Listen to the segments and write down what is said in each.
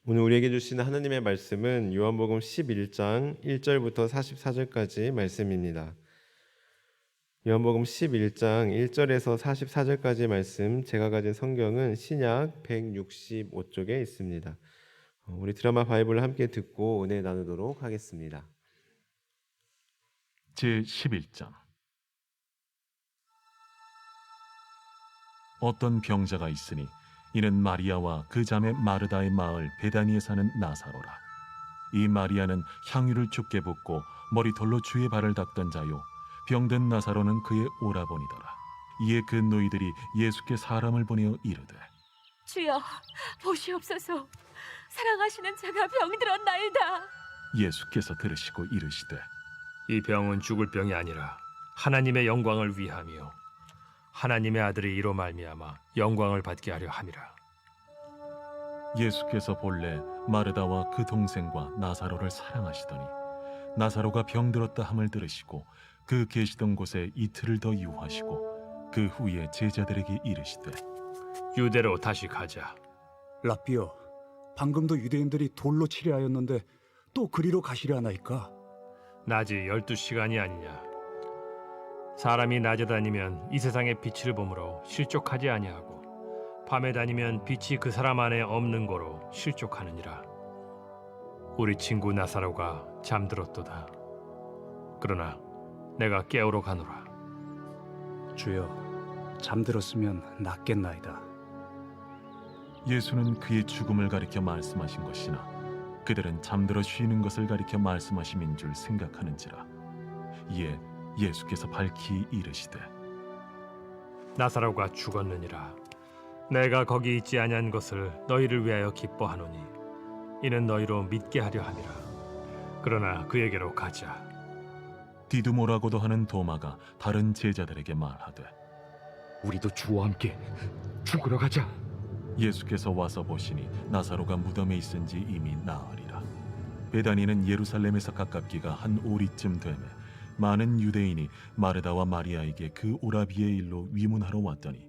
오늘 우리에게 주시는 하나님의 말씀은 요한복음 11장 1절부터 44절까지 말씀입니다. 요한복음 11장 1절에서 44절까지 말씀, 제가 가진 성경은 신약 165쪽에 있습니다. 우리 드라마 바이블을 함께 듣고 은혜 나누도록 하겠습니다. 제11장. 어떤 병자가 있으니 이는 마리아와 그 자매 마르다의 마을 베다니에 사는 나사로라. 이 마리아는 향유를 죽게 붓고 머리털로 주의 발을 닦던 자요, 병든 나사로는 그의 오라버니더라. 이에 그 노이들이 예수께 사람을 보내어 이르되, 주여, 보시옵소서. 사랑하시는 자가 병들었나이다. 예수께서 들으시고 이르시되, 이 병은 죽을 병이 아니라 하나님의 영광을 위함이요 하나님의 아들이 이로 말미암아 영광을 받게 하려 함이라. 예수께서 본래 마르다와 그 동생과 나사로를 사랑하시더니 나사로가 병들었다 함을 들으시고 그 계시던 곳에 이틀을 더 유하시고 그 후에 제자들에게 이르시되, 유대로 다시 가자. 라삐여, 방금도 유대인들이 돌로 치려 하였는데 또 그리로 가시려 하나이까? 낮이 12시간이 아니냐. 사람이 낮에 다니면 이 세상의 빛을 보므로 실족하지 아니하고 밤에 다니면 빛이 그 사람 안에 없는 거로 실족하느니라. 우리 친구 나사로가 잠들었도다. 그러나 내가 깨우러 가노라. 주여, 잠들었으면 낫겠나이다. 예수는 그의 죽음을 가리켜 말씀하신 것이나 그들은 잠들어 쉬는 것을 가리켜 말씀하심인 줄 생각하는지라. 이에 예수께서 밝히 이르시되, 나사로가 죽었느니라. 내가 거기 있지 아니한 것을 너희를 위하여 기뻐하노니 이는 너희로 믿게 하려 함이라. 그러나 그에게로 가자. 디두모라고도 하는 도마가 다른 제자들에게 말하되, 우리도 주와 함께 죽으러 가자. 예수께서 와서 보시니 나사로가 무덤에 있은지 이미 나으리라. 베다니는 예루살렘에서 가깝기가 한 오리쯤 되매 많은 유대인이 마르다와 마리아에게 그 오라비의 일로 위문하러 왔더니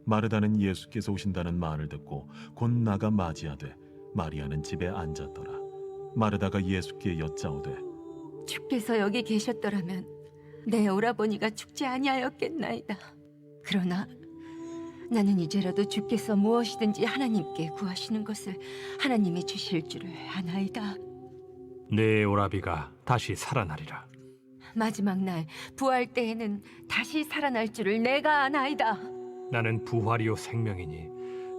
마르다는 예수께서 오신다는 말을 듣고 곧 나가 맞이하되 마리아는 집에 앉았더라. 마르다가 예수께 여짜오되, 주께서 여기 계셨더라면 내 오라버니가 죽지 아니하였겠나이다. 그러나 나는 이제라도 주께서 무엇이든지 하나님께 구하시는 것을 하나님이 주실 줄을 아나이다. 내 오라비가 다시 살아나리라. 마지막 날 부활 때에는 다시 살아날 줄을 내가 아나이다. 나는 부활이요 생명이니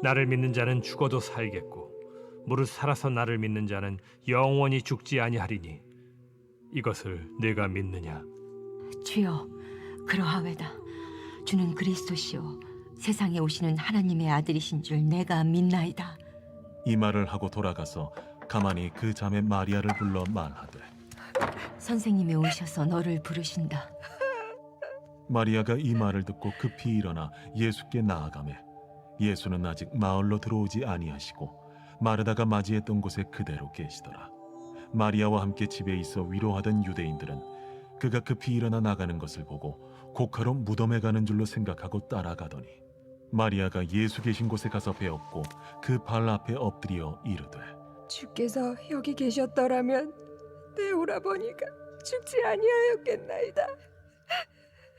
나를 믿는 자는 죽어도 살겠고 무릇 살아서 나를 믿는 자는 영원히 죽지 아니하리니 이것을 내가 믿느냐? 주여, 그러하외다. 주는 그리스도시요 세상에 오시는 하나님의 아들이신 줄 내가 믿나이다. 이 말을 하고 돌아가서 가만히 그 자매 마리아를 불러 말하되, 선생님이 오셔서 너를 부르신다. 마리아가 이 말을 듣고 급히 일어나 예수께 나아가매 예수는 아직 마을로 들어오지 아니하시고 마르다가 맞이했던 곳에 그대로 계시더라. 마리아와 함께 집에 있어 위로하던 유대인들은 그가 급히 일어나 나가는 것을 보고 곡하러 무덤에 가는 줄로 생각하고 따라가더니 마리아가 예수 계신 곳에 가서 배웠고 그 발 앞에 엎드려 이르되, 주께서 여기 계셨더라면 내 오라버니가 죽지 아니하였겠나이다.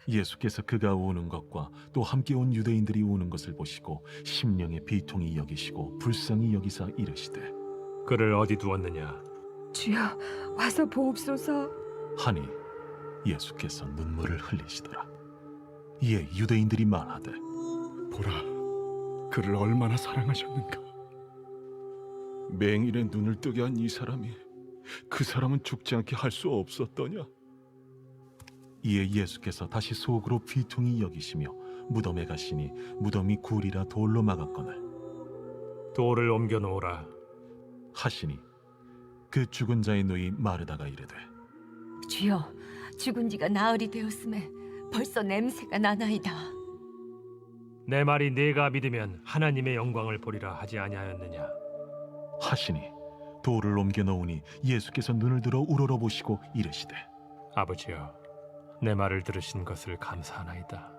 예수께서 그가 우는 것과 또 함께 온 유대인들이 우는 것을 보시고 심령의 비통이 여기시고 불쌍히 여기사 이르시되, 그를 어디 두었느냐? 주여, 와서 보옵소서. 하니 예수께서 눈물을 흘리시더라. 이에 유대인들이 말하되, 보라, 그를 얼마나 사랑하셨는가. 맹인의 눈을 뜨게 한 이 사람이 그 사람은 죽지 않게 할 수 없었더냐? 이에 예수께서 다시 속으로 비통히 여기시며 무덤에 가시니 무덤이 굴이라 돌로 막았거늘 돌을 옮겨 놓으라. 하시니 그 죽은 자의 누이 마르다가 이르되, 주여, 죽은 지가 나흘이 되었음에 벌써 냄새가 나나이다. 내 말이 네가 믿으면 하나님의 영광을 보리라 하지 아니하였느냐? 하시니 돌을 옮겨 놓으니 예수께서 눈을 들어 우러러보시고 이르시되, 아버지여, 내 말을 들으신 것을 감사하나이다.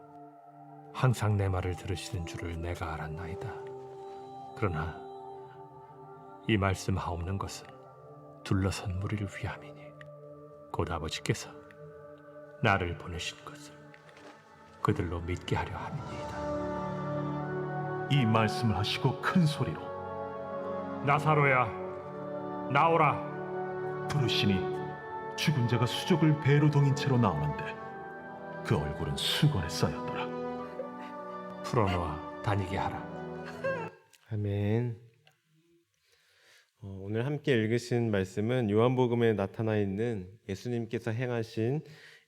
항상 내 말을 들으시는 줄을 내가 알았나이다. 그러나 이 말씀하옵는 것은 둘러선 무리를 위함이니 곧 아버지께서 나를 보내신 것을 그들로 믿게 하려 함이니이다. 이 말씀을 하시고 큰 소리로 나사로야, 나오라. 부르시니 죽은 자가 수족을 배로 동인 채로 나오는데 그 얼굴은 수건에 쌓였더라. 풀어놓아 다니게 하라. 아멘. 오늘 함께 읽으신 말씀은 요한복음에 나타나 있는 예수님께서 행하신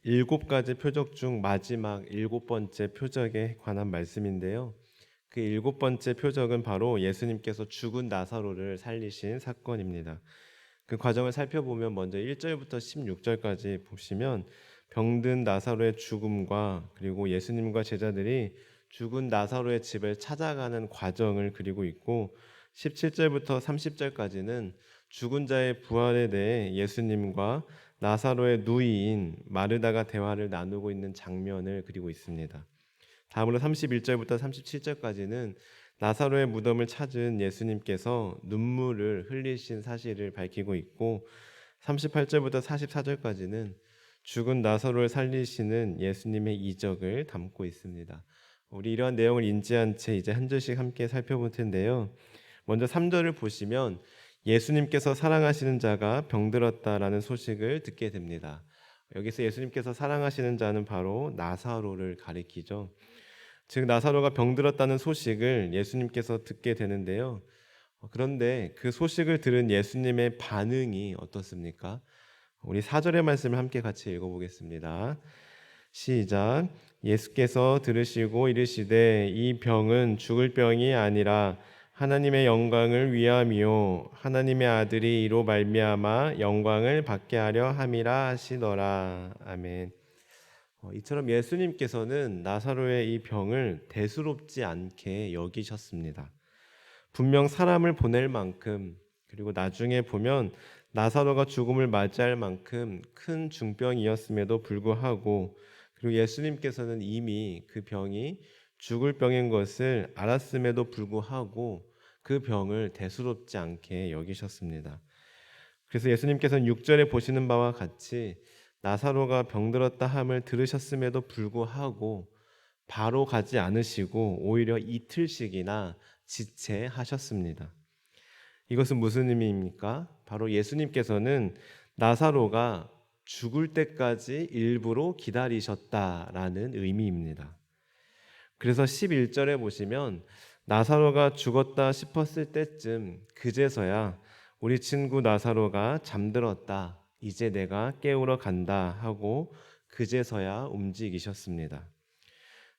7가지 표적 중 마지막 7번째 표적에 관한 말씀인데요. 그 7번째 표적은 바로 예수님께서 죽은 나사로를 살리신 사건입니다. 그 과정을 살펴보면 먼저 1절부터 16절까지 보시면 병든 나사로의 죽음과 그리고 예수님과 제자들이 죽은 나사로의 집을 찾아가는 과정을 그리고 있고 17절부터 30절까지는 죽은 자의 부활에 대해 예수님과 나사로의 누이인 마르다가 대화를 나누고 있는 장면을 그리고 있습니다. 다음으로 31절부터 37절까지는 나사로의 무덤을 찾은 예수님께서 눈물을 흘리신 사실을 밝히고 있고 38절부터 44절까지는 죽은 나사로를 살리시는 예수님의 이적을 담고 있습니다. 우리 이러한 내용을 인지한 채 이제 한 절씩 함께 살펴볼 텐데요. 먼저 3절을 보시면 예수님께서 사랑하시는 자가 병들었다라는 소식을 듣게 됩니다. 여기서 예수님께서 사랑하시는 자는 바로 나사로를 가리키죠. 즉 나사로가 병들었다는 소식을 예수님께서 듣게 되는데요. 그런데 그 소식을 들은 예수님의 반응이 어떻습니까? 우리 4절의 말씀을 함께 같이 읽어보겠습니다. 시작. 예수께서 들으시고 이르시되 이 병은 죽을 병이 아니라 하나님의 영광을 위함이요 하나님의 아들이 이로 말미암아 영광을 받게 하려 함이라 하시더라. 아멘. 이처럼 예수님께서는 나사로의 이 병을 대수롭지 않게 여기셨습니다. 분명 사람을 보낼 만큼 그리고 나중에 보면 나사로가 죽음을 맞이할 만큼 큰 중병이었음에도 불구하고 그리고 예수님께서는 이미 그 병이 죽을 병인 것을 알았음에도 불구하고 그 병을 대수롭지 않게 여기셨습니다. 그래서 예수님께서는 6절에 보시는 바와 같이 나사로가 병들었다 함을 들으셨음에도 불구하고 바로 가지 않으시고 오히려 이틀씩이나 지체하셨습니다. 이것은 무슨 의미입니까? 바로 예수님께서는 나사로가 죽을 때까지 일부러 기다리셨다라는 의미입니다. 그래서 11절에 보시면 나사로가 죽었다 싶었을 때쯤 그제서야 우리 친구 나사로가 잠들었다. 이제 내가 깨우러 간다 하고 그제서야 움직이셨습니다.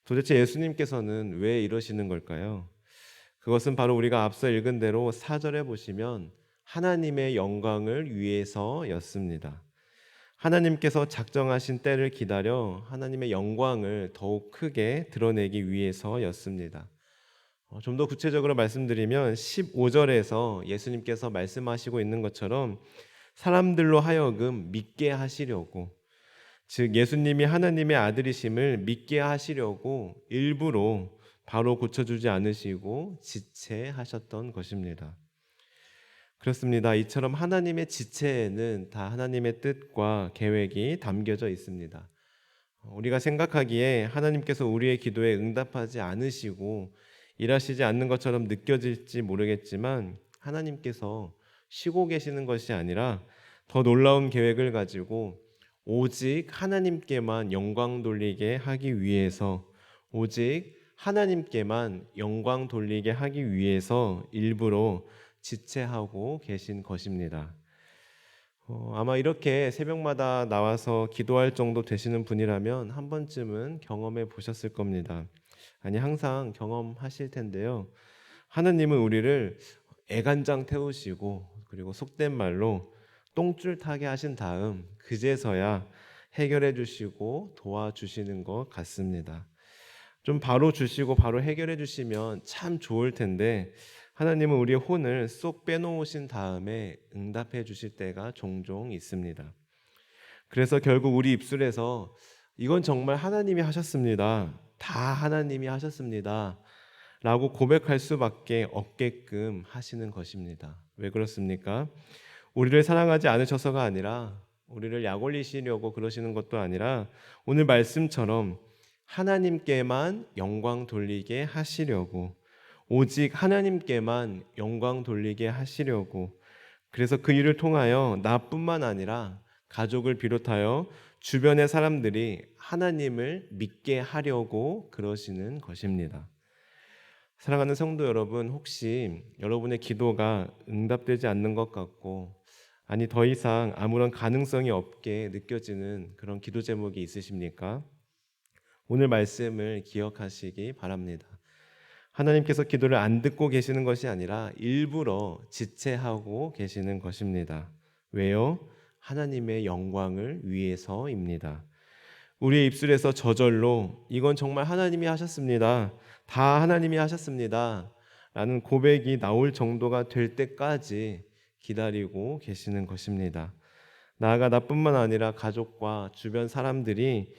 도대체 예수님께서는 왜 이러시는 걸까요? 그것은 바로 우리가 앞서 읽은 대로 4절에 보시면 하나님의 영광을 위해서였습니다. 하나님께서 작정하신 때를 기다려 하나님의 영광을 더욱 크게 드러내기 위해서였습니다. 좀 더 구체적으로 말씀드리면 15절에서 예수님께서 말씀하시고 있는 것처럼 사람들로 하여금 믿게 하시려고, 즉 예수님이 하나님의 아들이심을 믿게 하시려고 일부러 바로 고쳐주지 않으시고 지체하셨던 것입니다. 그렇습니다. 이처럼 하나님의 지체에는 다 하나님의 뜻과 계획이 담겨져 있습니다. 우리가 생각하기에 하나님께서 우리의 기도에 응답하지 않으시고 일하시지 않는 것처럼 느껴질지 모르겠지만 하나님께서 쉬고 계시는 것이 아니라 더 놀라운 계획을 가지고 오직 하나님께만 영광 돌리게 하기 위해서, 오직 하나님께만 영광 돌리게 하기 위해서 일부러 지체하고 계신 것입니다. 아마 이렇게 새벽마다 나와서 기도할 정도 되시는 분이라면 한 번쯤은 경험해 보셨을 겁니다. 아니 항상 경험하실 텐데요. 하나님은 우리를 애간장 태우시고 그리고 속된 말로 똥줄 타게 하신 다음 그제서야 해결해 주시고 도와주시는 것 같습니다. 좀 바로 주시고 바로 해결해 주시면 참 좋을 텐데 하나님은 우리의 혼을 쏙 빼놓으신 다음에 응답해 주실 때가 종종 있습니다. 그래서 결국 우리 입술에서 이건 정말 하나님이 하셨습니다. 다 하나님이 하셨습니다. 라고 고백할 수밖에 없게끔 하시는 것입니다. 왜 그렇습니까? 우리를 사랑하지 않으셔서가 아니라, 우리를 약 올리시려고 그러시는 것도 아니라, 오늘 말씀처럼 하나님께만 영광 돌리게 하시려고, 오직 하나님께만 영광 돌리게 하시려고, 그래서 그 일을 통하여 나뿐만 아니라 가족을 비롯하여 주변의 사람들이 하나님을 믿게 하려고 그러시는 것입니다. 사랑하는 성도 여러분, 혹시 여러분의 기도가 응답되지 않는 것 같고, 아니 더 이상 아무런 가능성이 없게 느껴지는 그런 기도 제목이 있으십니까? 오늘 말씀을 기억하시기 바랍니다. 하나님께서 기도를 안 듣고 계시는 것이 아니라 일부러 지체하고 계시는 것입니다. 왜요? 하나님의 영광을 위해서입니다. 우리의 입술에서 저절로 이건 정말 하나님이 하셨습니다, 다 하나님이 하셨습니다 라는 고백이 나올 정도가 될 때까지 기다리고 계시는 것입니다. 나아가 나뿐만 아니라 가족과 주변 사람들이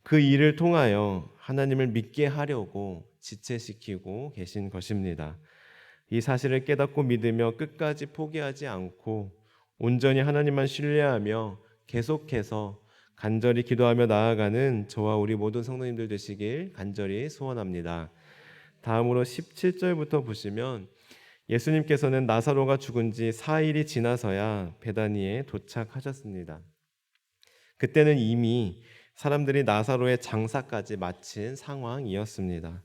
그 일을 통하여 하나님을 믿게 하려고 지체시키고 계신 것입니다. 이 사실을 깨닫고 믿으며 끝까지 포기하지 않고 온전히 하나님만 신뢰하며 계속해서 간절히 기도하며 나아가는 저와 우리 모든 성도님들 되시길 간절히 소원합니다. 다음으로 17절부터 보시면 예수님께서는 나사로가 죽은 지 4일이 지나서야 베다니에 도착하셨습니다. 그때는 이미 사람들이 나사로의 장사까지 마친 상황이었습니다.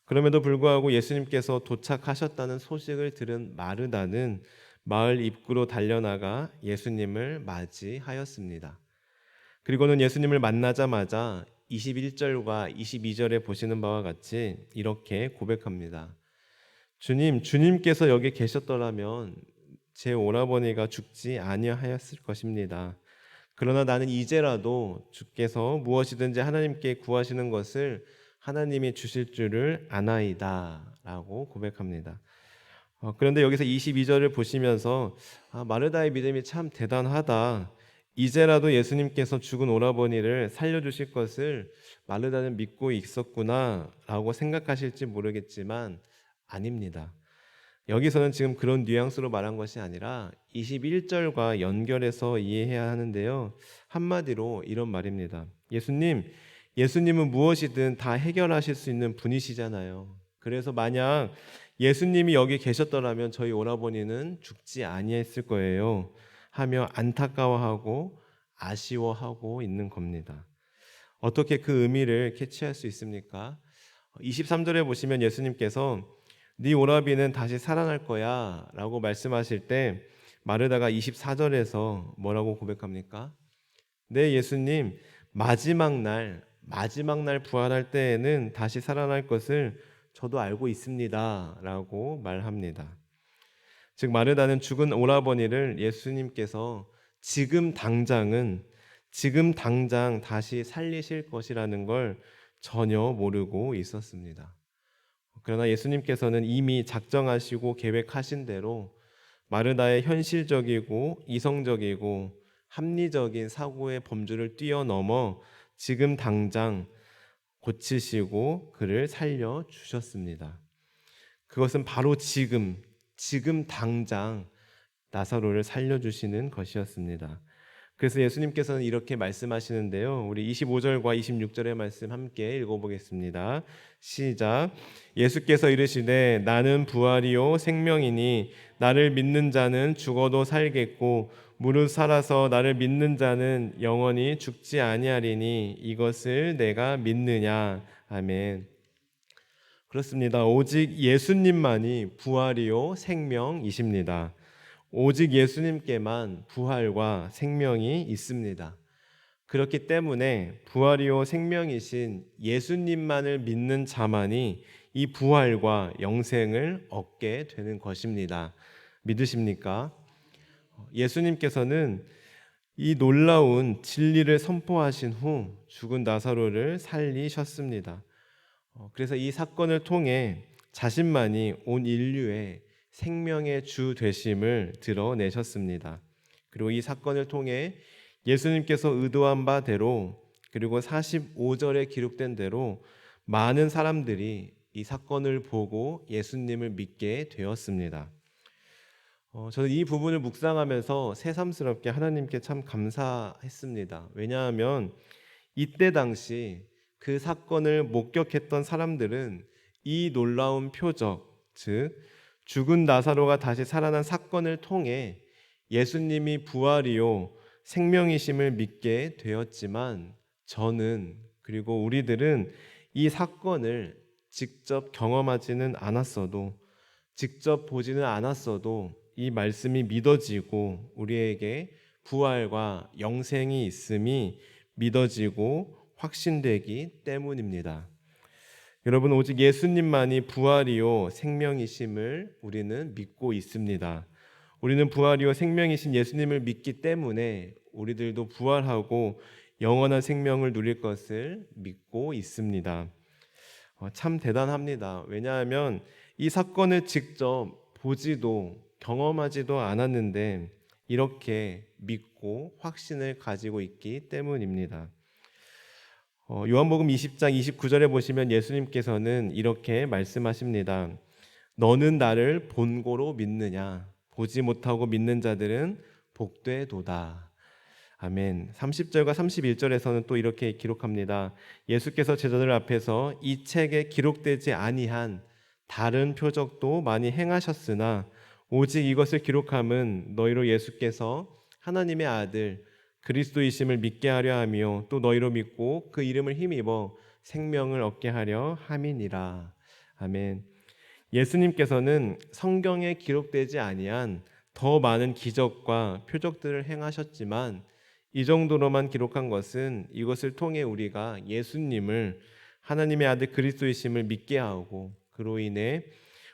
그럼에도 불구하고 예수님께서 도착하셨다는 소식을 들은 마르다는 마을 입구로 달려나가 예수님을 맞이하였습니다. 그리고는 예수님을 만나자마자 21절과 22절에 보시는 바와 같이 이렇게 고백합니다. 주님께서 여기 계셨더라면 제 오라버니가 죽지 아니하였을 것입니다. 그러나 나는 이제라도 주께서 무엇이든지 하나님께 구하시는 것을 하나님이 주실 줄을 아나이다 라고 고백합니다. 그런데 여기서 22절을 보시면서 마르다의 믿음이 참 대단하다, 이제라도 예수님께서 죽은 오라버니를 살려주실 것을 마르다는 믿고 있었구나 라고 생각하실지 모르겠지만 아닙니다. 여기서는 지금 그런 뉘앙스로 말한 것이 아니라 21절과 연결해서 이해해야 하는데요, 한마디로 이런 말입니다. 예수님은 무엇이든 다 해결하실 수 있는 분이시잖아요. 그래서 만약 예수님이 여기 계셨더라면 저희 오라버니는 죽지 아니했을 거예요 하며 안타까워하고 아쉬워하고 있는 겁니다. 어떻게 그 의미를 캐치할 수 있습니까? 23절에 보시면 예수님께서 네 오라비는 다시 살아날 거야 라고 말씀하실 때 마르다가 24절에서 뭐라고 고백합니까? 네, 예수님, 마지막 날 부활할 때에는 다시 살아날 것을 저도 알고 있습니다 라고 말합니다. 즉 마르다는 죽은 오라버니를 예수님께서 지금 당장 다시 살리실 것이라는 걸 전혀 모르고 있었습니다. 그러나 예수님께서는 이미 작정하시고 계획하신 대로 마르다의 현실적이고 이성적이고 합리적인 사고의 범주를 뛰어넘어 지금 당장 고치시고 그를 살려주셨습니다. 그것은 바로 지금 당장 나사로를 살려주시는 것이었습니다. 그래서 예수님께서는 이렇게 말씀하시는데요, 우리 25절과 26절의 말씀 함께 읽어보겠습니다. 시작. 예수께서 이르시되 나는 부활이요 생명이니 나를 믿는 자는 죽어도 살겠고 무릇 살아서 나를 믿는 자는 영원히 죽지 아니하리니 이것을 내가 믿느냐. 아멘. 그렇습니다. 오직 예수님만이 부활이요 생명이십니다. 오직 예수님께만 부활과 생명이 있습니다. 그렇기 때문에 부활이요 생명이신 예수님만을 믿는 자만이 이 부활과 영생을 얻게 되는 것입니다. 믿으십니까? 예수님께서는 이 놀라운 진리를 선포하신 후 죽은 나사로를 살리셨습니다. 그래서 이 사건을 통해 자신만이 온 인류의 생명의 주 되심을 드러내셨습니다. 그리고 이 사건을 통해 예수님께서 의도한 바대로 그리고 45절에 기록된 대로 많은 사람들이 이 사건을 보고 예수님을 믿게 되었습니다. 저는 이 부분을 묵상하면서 새삼스럽게 하나님께 참 감사했습니다. 왜냐하면 이때 당시 그 사건을 목격했던 사람들은 이 놀라운 표적, 즉 죽은 나사로가 다시 살아난 사건을 통해 예수님이 부활이요 생명이심을 믿게 되었지만, 저는, 그리고 우리들은 이 사건을 직접 경험하지는 않았어도, 직접 보지는 않았어도 이 말씀이 믿어지고 우리에게 부활과 영생이 있음이 믿어지고 확신되기 때문입니다. 여러분, 오직 예수님만이 부활이요 생명이심을 우리는 믿고 있습니다. 우리는 부활이요 생명이신 예수님을 믿기 때문에 우리들도 부활하고 영원한 생명을 누릴 것을 믿고 있습니다. 참 대단합니다. 왜냐하면 이 사건을 직접 보지도 경험하지도 않았는데 이렇게 믿고 확신을 가지고 있기 때문입니다. 요한복음 20장 29절에 보시면 예수님께서는 이렇게 말씀하십니다. 너는 나를 본고로 믿느냐? 보지 못하고 믿는 자들은 복되도다. 아멘. 30절과 31절에서는 또 이렇게 기록합니다. 예수께서 제자들 앞에서 이 책에 기록되지 아니한 다른 표적도 많이 행하셨으나 오직 이것을 기록함은 너희로 예수께서 하나님의 아들 그리스도이심을 믿게 하려 하며 또 너희로 믿고 그 이름을 힘입어 생명을 얻게 하려 함이니라. 아멘. 예수님께서는 성경에 기록되지 아니한 더 많은 기적과 표적들을 행하셨지만 이 정도로만 기록한 것은 이것을 통해 우리가 예수님을 하나님의 아들 그리스도이심을 믿게 하고 그로 인해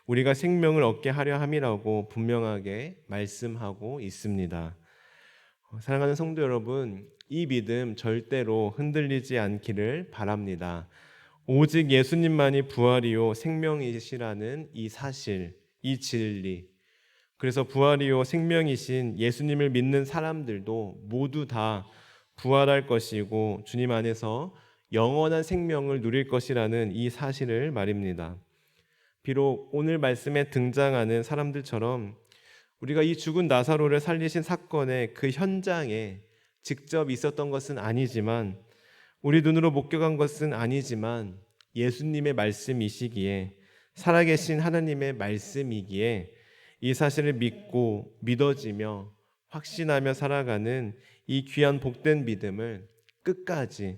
우리가 생명을 얻게 하려 함이라고 분명하게 말씀하고 있습니다. 사랑하는 성도 여러분, 이 믿음 절대로 흔들리지 않기를 바랍니다. 오직 예수님만이 부활이요 생명이시라는 이 사실, 이 진리, 그래서 부활이요 생명이신 예수님을 믿는 사람들도 모두 다 부활할 것이고 주님 안에서 영원한 생명을 누릴 것이라는 이 사실을 말입니다. 비록 오늘 말씀에 등장하는 사람들처럼 우리가 이 죽은 나사로를 살리신 사건의 그 현장에 직접 있었던 것은 아니지만, 우리 눈으로 목격한 것은 아니지만 예수님의 말씀이시기에, 살아계신 하나님의 말씀이기에 이 사실을 믿고 믿어지며 확신하며 살아가는 이 귀한 복된 믿음을 끝까지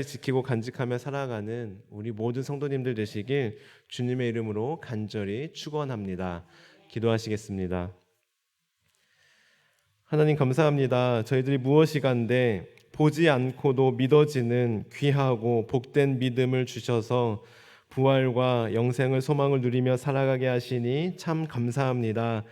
지키고 간직하며 살아가는 우리 모든 성도님들 되시길 주님의 이름으로 간절히 축원합니다. 기도하시겠습니다. 하나님 감사합니다. 저희들이 무엇이간데 보지 않고도 믿어지는 귀하고 복된 믿음을 주셔서 부활과 영생을 소망을 누리며 살아가게 하시니 참 감사합니다.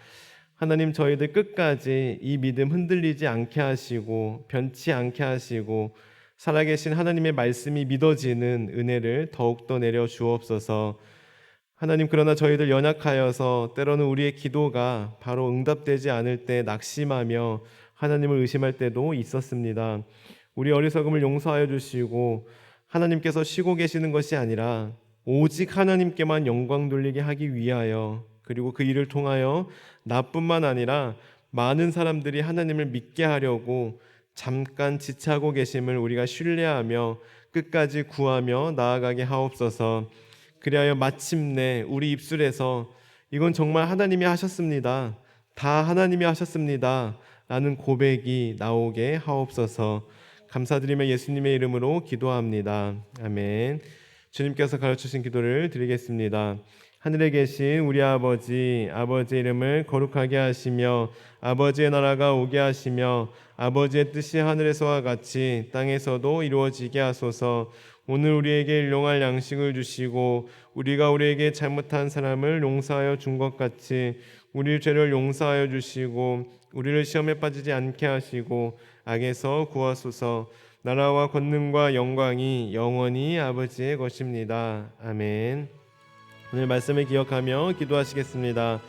하나님, 저희들 끝까지 이 믿음 흔들리지 않게 하시고 변치 않게 하시고 살아계신 하나님의 말씀이 믿어지는 은혜를 더욱더 내려 주옵소서. 하나님, 그러나 저희들 연약하여서 때로는 우리의 기도가 바로 응답되지 않을 때 낙심하며 하나님을 의심할 때도 있었습니다. 우리 어리석음을 용서하여 주시고 하나님께서 쉬고 계시는 것이 아니라 오직 하나님께만 영광 돌리게 하기 위하여, 그리고 그 일을 통하여 나뿐만 아니라 많은 사람들이 하나님을 믿게 하려고 잠깐 지체하고 계심을 우리가 신뢰하며 끝까지 구하며 나아가게 하옵소서. 그리하여 마침내 우리 입술에서 이건 정말 하나님이 하셨습니다, 다 하나님이 하셨습니다 라는 고백이 나오게 하옵소서. 감사드리며 예수님의 이름으로 기도합니다. 아멘. 주님께서 가르치신 기도를 드리겠습니다. 하늘에 계신 우리 아버지의 이름을 거룩하게 하시며 아버지의 나라가 오게 하시며 아버지의 뜻이 하늘에서와 같이 땅에서도 이루어지게 하소서. 오늘 우리에게 일용할 양식을 주시고 우리가 우리에게 잘못한 사람을 용서하여 준 것 같이 우리 죄를 용서하여 주시고 우리를 시험에 빠지지 않게 하시고 악에서 구하소서. 나라와 권능과 영광이 영원히 아버지의 것입니다. 아멘. 오늘 말씀을 기억하며 기도하시겠습니다.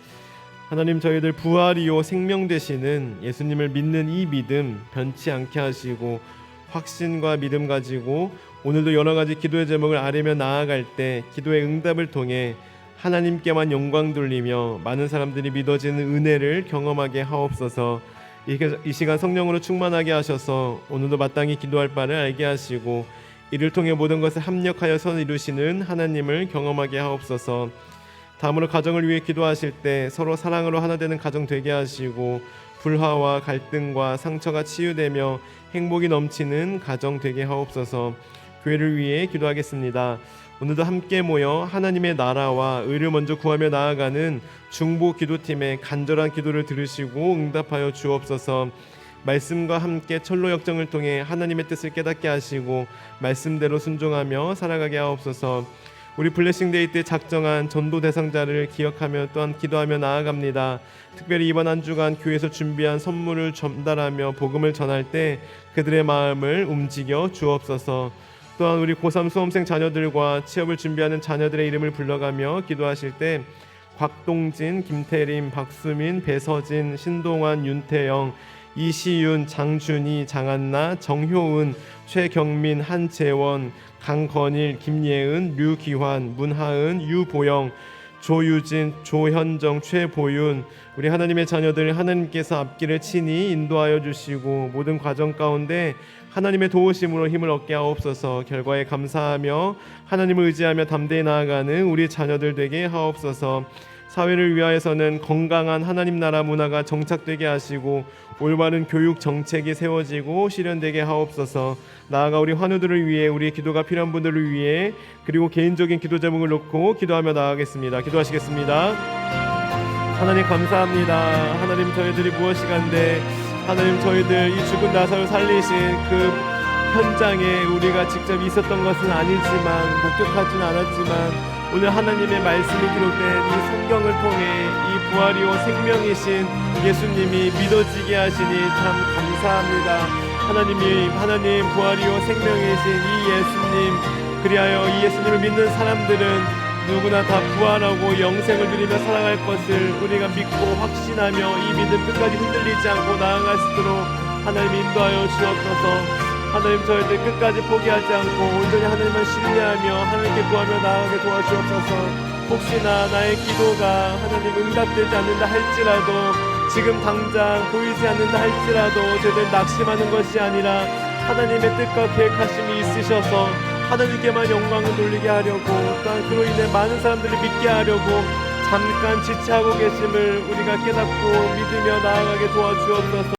하나님, 저희들 부활이요 생명 되시는 예수님을 믿는 이 믿음 변치 않게 하시고 확신과 믿음 가지고 오늘도 여러 가지 기도의 제목을 아뢰며 나아갈 때 기도의 응답을 통해 하나님께만 영광 돌리며 많은 사람들이 믿어지는 은혜를 경험하게 하옵소서. 이 시간 성령으로 충만하게 하셔서 오늘도 마땅히 기도할 바를 알게 하시고 이를 통해 모든 것을 합력하여 선 이루시는 하나님을 경험하게 하옵소서. 다음으로 가정을 위해 기도하실 때 서로 사랑으로 하나 되는 가정 되게 하시고 불화와 갈등과 상처가 치유되며 행복이 넘치는 가정 되게 하옵소서. 교회를 위해 기도하겠습니다. 오늘도 함께 모여 하나님의 나라와 의를 먼저 구하며 나아가는 중보 기도팀의 간절한 기도를 들으시고 응답하여 주옵소서. 말씀과 함께 철로 역정을 통해 하나님의 뜻을 깨닫게 하시고 말씀대로 순종하며 살아가게 하옵소서. 우리 블레싱데이 때 작정한 전도 대상자를 기억하며 또한 기도하며 나아갑니다. 특별히 이번 한 주간 교회에서 준비한 선물을 전달하며 복음을 전할 때 그들의 마음을 움직여 주옵소서. 또한 우리 고3 수험생 자녀들과 취업을 준비하는 자녀들의 이름을 불러가며 기도하실 때 곽동진, 김태림, 박수민, 배서진, 신동환, 윤태영, 이시윤, 장준희, 장한나, 정효은, 최경민, 한재원, 강건일, 김예은, 류기환, 문하은, 유보영, 조유진, 조현정, 최보윤, 우리 하나님의 자녀들 하나님께서 앞길을 친히 인도하여 주시고 모든 과정 가운데 하나님의 도우심으로 힘을 얻게 하옵소서. 결과에 감사하며 하나님을 의지하며 담대히 나아가는 우리 자녀들 되게 하옵소서. 사회를 위하여서는 건강한 하나님 나라 문화가 정착되게 하시고 올바른 교육 정책이 세워지고 실현되게 하옵소서. 나아가 우리 환우들을 위해 우리의 기도가 필요한 분들을 위해 그리고 개인적인 기도 제목을 놓고 기도하며 나아가겠습니다. 기도하시겠습니다. 하나님 감사합니다. 하나님 저희들이 무엇이간데 하나님 저희들 이 죽은 나사로 살리신 그 현장에 우리가 직접 있었던 것은 아니지만 목격하지는 않았지만 오늘 하나님의 말씀이 기록된 이 성경을 통해 이 부활이요 생명이신 예수님이 믿어지게 하시니 참 감사합니다. 하나님 부활이요 생명이신 이 예수님, 그리하여 이 예수님을 믿는 사람들은 누구나 다 부활하고 영생을 누리며 살아갈 것을 우리가 믿고 확신하며 이 믿음 끝까지 흔들리지 않고 나아갈 수 있도록 하나님 인도하여 주옵소서. 하나님 저희들 끝까지 포기하지 않고 온전히 하나님만 신뢰하며 하나님께 구하며 나아가게 도와주옵소서. 혹시나 나의 기도가 하나님 응답되지 않는다 할지라도 지금 당장 보이지 않는다 할지라도 저희들 낙심하는 것이 아니라 하나님의 뜻과 계획하심이 있으셔서 하나님께만 영광을 돌리게 하려고 또한 그로 인해 많은 사람들을 믿게 하려고 잠깐 지체하고 계심을 우리가 깨닫고 믿으며 나아가게 도와주옵소서.